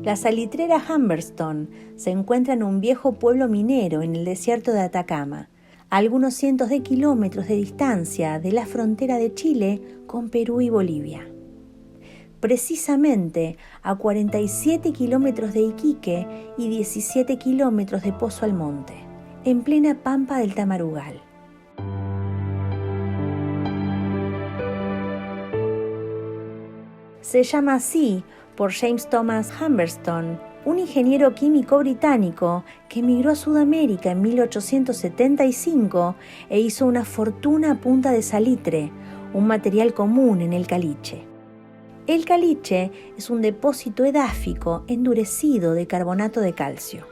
La salitrera Humberstone se encuentra en un viejo pueblo minero en el desierto de Atacama, a algunos cientos de kilómetros de distancia de la frontera de Chile con Perú y Bolivia. Precisamente a 47 kilómetros de Iquique y 17 kilómetros de Pozo Almonte, en plena pampa del Tamarugal. Se llama así por James Thomas Humberstone, un ingeniero químico británico que emigró a Sudamérica en 1875 e hizo una fortuna a punta de salitre, un material común en el caliche. El caliche es un depósito edáfico endurecido de carbonato de calcio.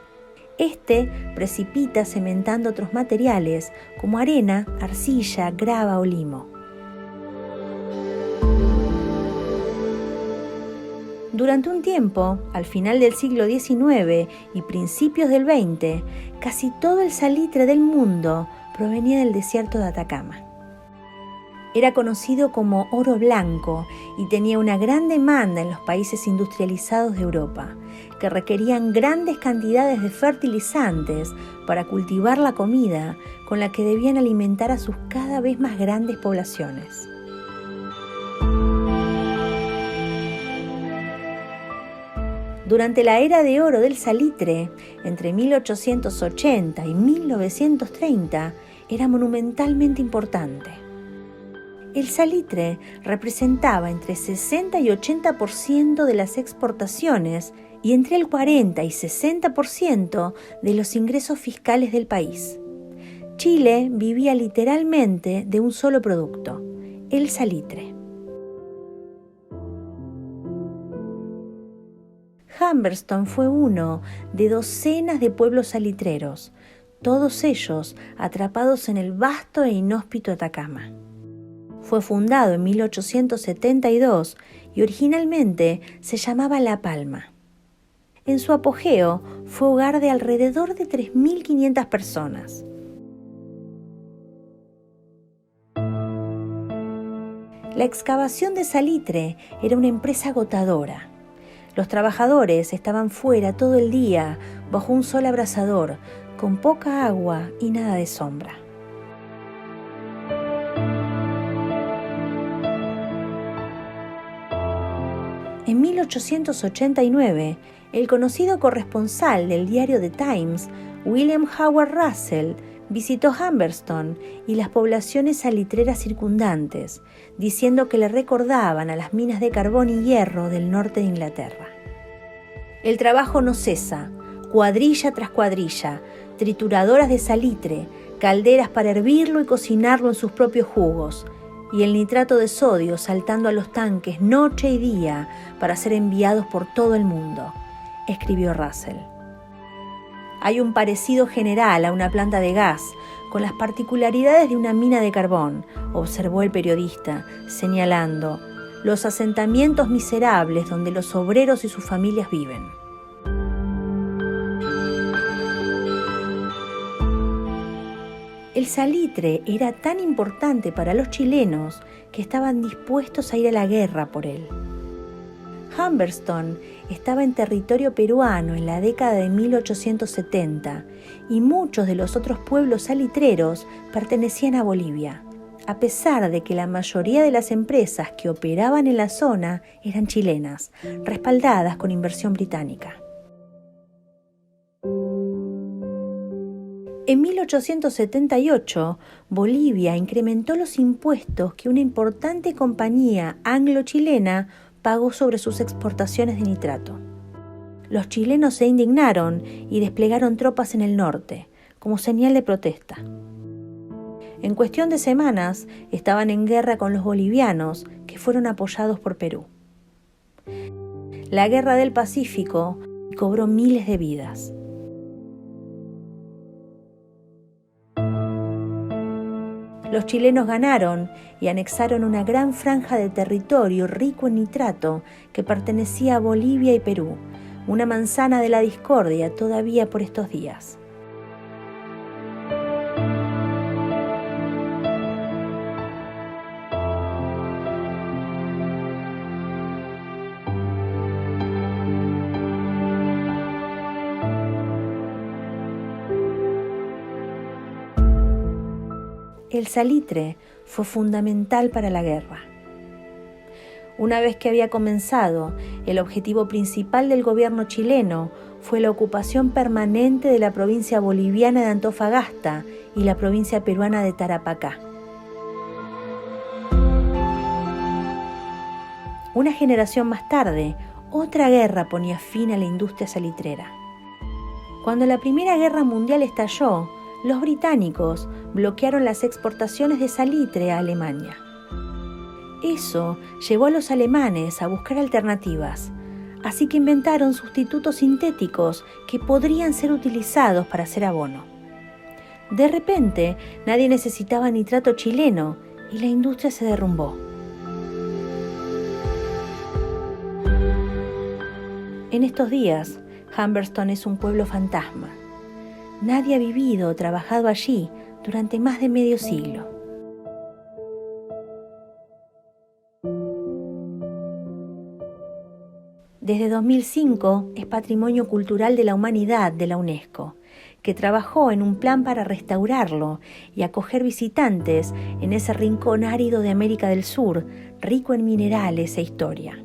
Este precipita cementando otros materiales como arena, arcilla, grava o limo. Durante un tiempo, al final del siglo XIX y principios del XX, casi todo el salitre del mundo provenía del desierto de Atacama. Era conocido como oro blanco y tenía una gran demanda en los países industrializados de Europa, que requerían grandes cantidades de fertilizantes para cultivar la comida con la que debían alimentar a sus cada vez más grandes poblaciones. Durante la era de oro del salitre, entre 1880 y 1930, era monumentalmente importante. El salitre representaba entre 60 y 80% de las exportaciones y entre el 40 y 60% de los ingresos fiscales del país. Chile vivía literalmente de un solo producto, el salitre. Humberstone fue uno de docenas de pueblos salitreros, todos ellos atrapados en el vasto e inhóspito Atacama. Fue fundado en 1872 y originalmente se llamaba La Palma. En su apogeo fue hogar de alrededor de 3.500 personas. La excavación de salitre era una empresa agotadora. Los trabajadores estaban fuera todo el día, bajo un sol abrasador, con poca agua y nada de sombra. En 1889, el conocido corresponsal del diario The Times, William Howard Russell, visitó Humberstone y las poblaciones salitreras circundantes, diciendo que le recordaban a las minas de carbón y hierro del norte de Inglaterra. El trabajo no cesa, cuadrilla tras cuadrilla, trituradoras de salitre, calderas para hervirlo y cocinarlo en sus propios jugos, y el nitrato de sodio saltando a los tanques noche y día para ser enviados por todo el mundo, escribió Russell. Hay un parecido general a una planta de gas, con las particularidades de una mina de carbón, observó el periodista, señalando los asentamientos miserables donde los obreros y sus familias viven. El salitre era tan importante para los chilenos que estaban dispuestos a ir a la guerra por él. Humberstone estaba en territorio peruano en la década de 1870 y muchos de los otros pueblos salitreros pertenecían a Bolivia, a pesar de que la mayoría de las empresas que operaban en la zona eran chilenas, respaldadas con inversión británica. En 1878, Bolivia incrementó los impuestos que una importante compañía anglo-chilena pagó sobre sus exportaciones de nitrato. Los chilenos se indignaron y desplegaron tropas en el norte, como señal de protesta. En cuestión de semanas, estaban en guerra con los bolivianos, que fueron apoyados por Perú. La Guerra del Pacífico cobró miles de vidas. Los chilenos ganaron y anexaron una gran franja de territorio rico en nitrato que pertenecía a Bolivia y Perú, una manzana de la discordia todavía por estos días. El salitre fue fundamental para la guerra. Una vez que había comenzado, el objetivo principal del gobierno chileno fue la ocupación permanente de la provincia boliviana de Antofagasta y la provincia peruana de Tarapacá. Una generación más tarde, otra guerra ponía fin a la industria salitrera. Cuando la Primera Guerra Mundial estalló, los británicos bloquearon las exportaciones de salitre a Alemania. Eso llevó a los alemanes a buscar alternativas, así que inventaron sustitutos sintéticos que podrían ser utilizados para hacer abono. De repente, nadie necesitaba nitrato chileno y la industria se derrumbó. En estos días, Humberston es un pueblo fantasma. Nadie ha vivido o trabajado allí durante más de medio siglo. Desde 2005 es Patrimonio Cultural de la Humanidad de la UNESCO, que trabajó en un plan para restaurarlo y acoger visitantes en ese rincón árido de América del Sur, rico en minerales e historia.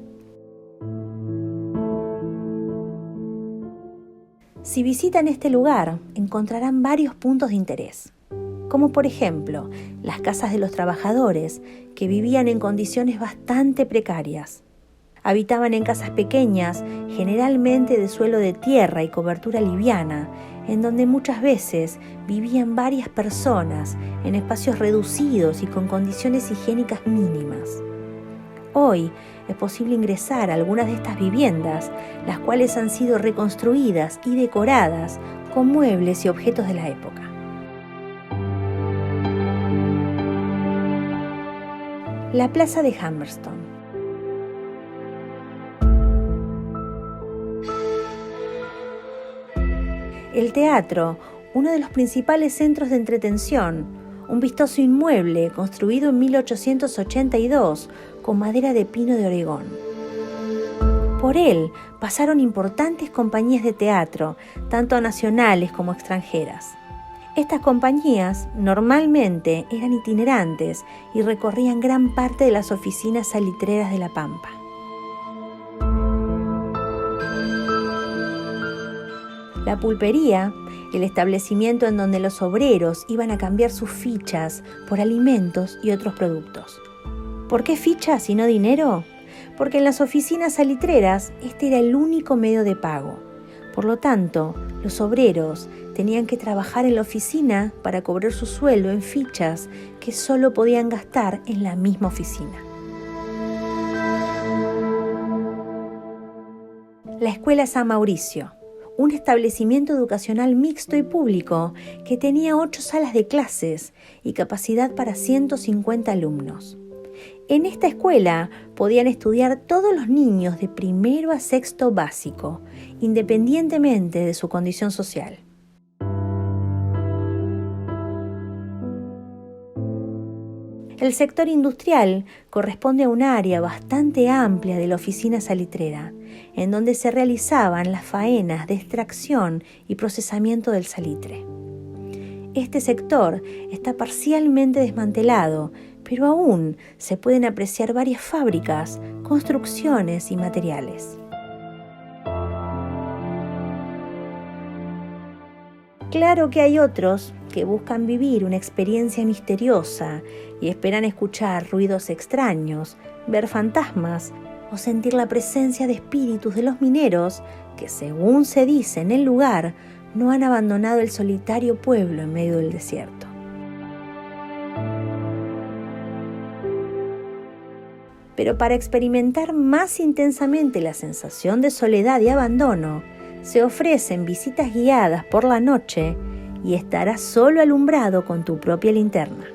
Si visitan este lugar, encontrarán varios puntos de interés, como por ejemplo, las casas de los trabajadores, que vivían en condiciones bastante precarias. Habitaban en casas pequeñas, generalmente de suelo de tierra y cobertura liviana, en donde muchas veces vivían varias personas en espacios reducidos y con condiciones higiénicas mínimas. Hoy es posible ingresar a algunas de estas viviendas, las cuales han sido reconstruidas y decoradas con muebles y objetos de la época. La plaza de Humberston. El teatro, uno de los principales centros de entretención, un vistoso inmueble construido en 1882 con madera de pino de Oregón. Por él pasaron importantes compañías de teatro, tanto nacionales como extranjeras. Estas compañías normalmente eran itinerantes y recorrían gran parte de las oficinas salitreras de La Pampa. La pulpería, el establecimiento en donde los obreros iban a cambiar sus fichas por alimentos y otros productos. ¿Por qué fichas y no dinero? Porque en las oficinas salitreras este era el único medio de pago. Por lo tanto, los obreros tenían que trabajar en la oficina para cobrar su sueldo en fichas que solo podían gastar en la misma oficina. La Escuela San Mauricio, un establecimiento educacional mixto y público que tenía 8 salas de clases y capacidad para 150 alumnos. En esta escuela podían estudiar todos los niños de primero a sexto básico, independientemente de su condición social. El sector industrial corresponde a un área bastante amplia de la oficina salitrera, en donde se realizaban las faenas de extracción y procesamiento del salitre. Este sector está parcialmente desmantelado, pero aún se pueden apreciar varias fábricas, construcciones y materiales. Claro que hay otros que buscan vivir una experiencia misteriosa y esperan escuchar ruidos extraños, ver fantasmas o sentir la presencia de espíritus de los mineros que, según se dice en el lugar, no han abandonado el solitario pueblo en medio del desierto. Pero para experimentar más intensamente la sensación de soledad y abandono, se ofrecen visitas guiadas por la noche y estarás solo alumbrado con tu propia linterna.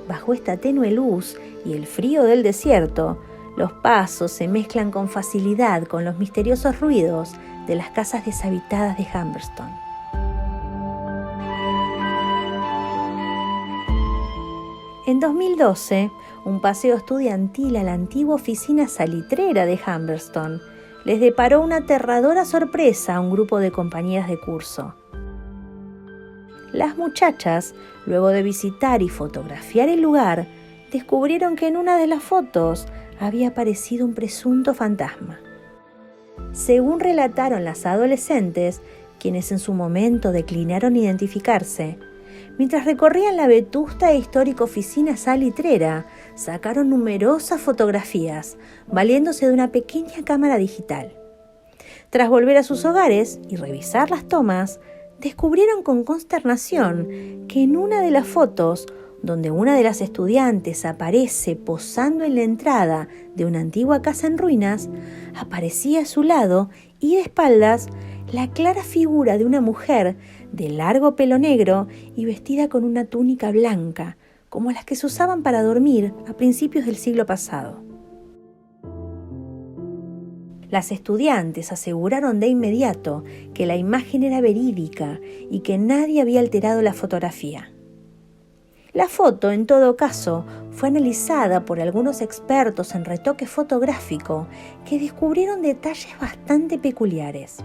Bajo esta tenue luz y el frío del desierto, los pasos se mezclan con facilidad con los misteriosos ruidos de las casas deshabitadas de Humberston. En 2012, un paseo estudiantil a la antigua oficina salitrera de Humberston les deparó una aterradora sorpresa a un grupo de compañeras de curso. Las muchachas, luego de visitar y fotografiar el lugar, descubrieron que en una de las fotos había aparecido un presunto fantasma. Según relataron las adolescentes, quienes en su momento declinaron identificarse, mientras recorrían la vetusta e histórica oficina salitrera, sacaron numerosas fotografías, valiéndose de una pequeña cámara digital. Tras volver a sus hogares y revisar las tomas, descubrieron con consternación que en una de las fotos, donde una de las estudiantes aparece posando en la entrada de una antigua casa en ruinas, aparecía a su lado y de espaldas la clara figura de una mujer de largo pelo negro y vestida con una túnica blanca, como las que se usaban para dormir a principios del siglo pasado. Las estudiantes aseguraron de inmediato que la imagen era verídica y que nadie había alterado la fotografía. La foto, en todo caso, fue analizada por algunos expertos en retoque fotográfico que descubrieron detalles bastante peculiares.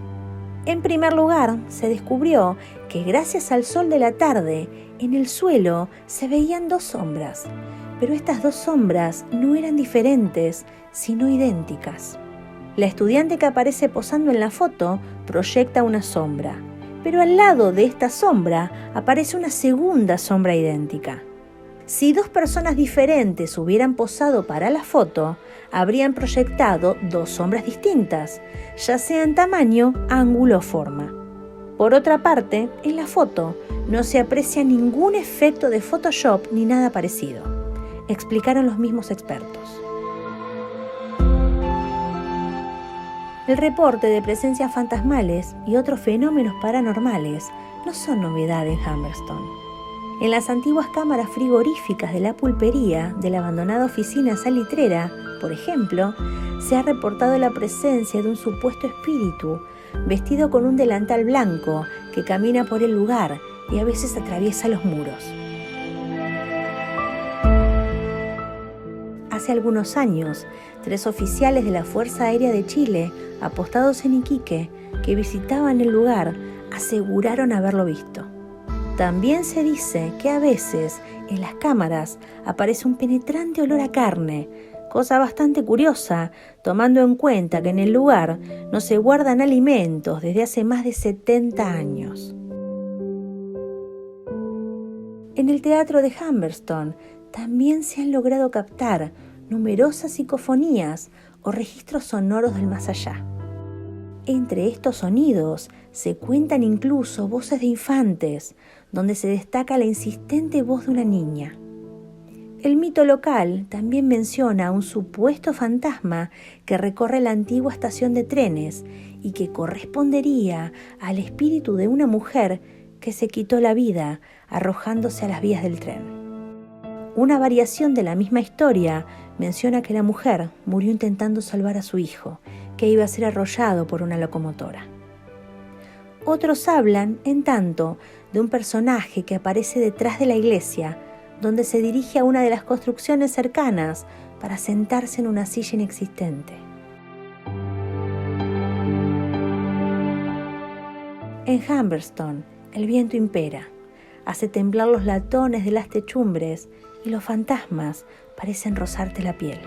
En primer lugar, se descubrió que gracias al sol de la tarde, en el suelo se veían dos sombras, pero estas dos sombras no eran diferentes, sino idénticas. La estudiante que aparece posando en la foto proyecta una sombra, pero al lado de esta sombra aparece una segunda sombra idéntica. Si dos personas diferentes hubieran posado para la foto, habrían proyectado dos sombras distintas, ya sea en tamaño, ángulo o forma. Por otra parte, en la foto no se aprecia ningún efecto de Photoshop ni nada parecido, explicaron los mismos expertos. El reporte de presencias fantasmales y otros fenómenos paranormales no son novedad en Humberstone. En las antiguas cámaras frigoríficas de la pulpería de la abandonada oficina salitrera, por ejemplo, se ha reportado la presencia de un supuesto espíritu vestido con un delantal blanco que camina por el lugar y a veces atraviesa los muros. Hace algunos años, 3 oficiales de la Fuerza Aérea de Chile, apostados en Iquique, que visitaban el lugar, aseguraron haberlo visto. También se dice que a veces en las cámaras aparece un penetrante olor a carne, cosa bastante curiosa, tomando en cuenta que en el lugar no se guardan alimentos desde hace más de 70 años. En el teatro de Humberstone también se han logrado captar numerosas psicofonías o registros sonoros del más allá. Entre estos sonidos se cuentan incluso voces de infantes, donde se destaca la insistente voz de una niña. El mito local también menciona a un supuesto fantasma que recorre la antigua estación de trenes y que correspondería al espíritu de una mujer que se quitó la vida arrojándose a las vías del tren. Una variación de la misma historia menciona que la mujer murió intentando salvar a su hijo, que iba a ser arrollado por una locomotora. Otros hablan, en tanto, de un personaje que aparece detrás de la iglesia, donde se dirige a una de las construcciones cercanas para sentarse en una silla inexistente. En Humberstone, el viento impera, hace temblar los latones de las techumbres y los fantasmas parecen rozarte la piel.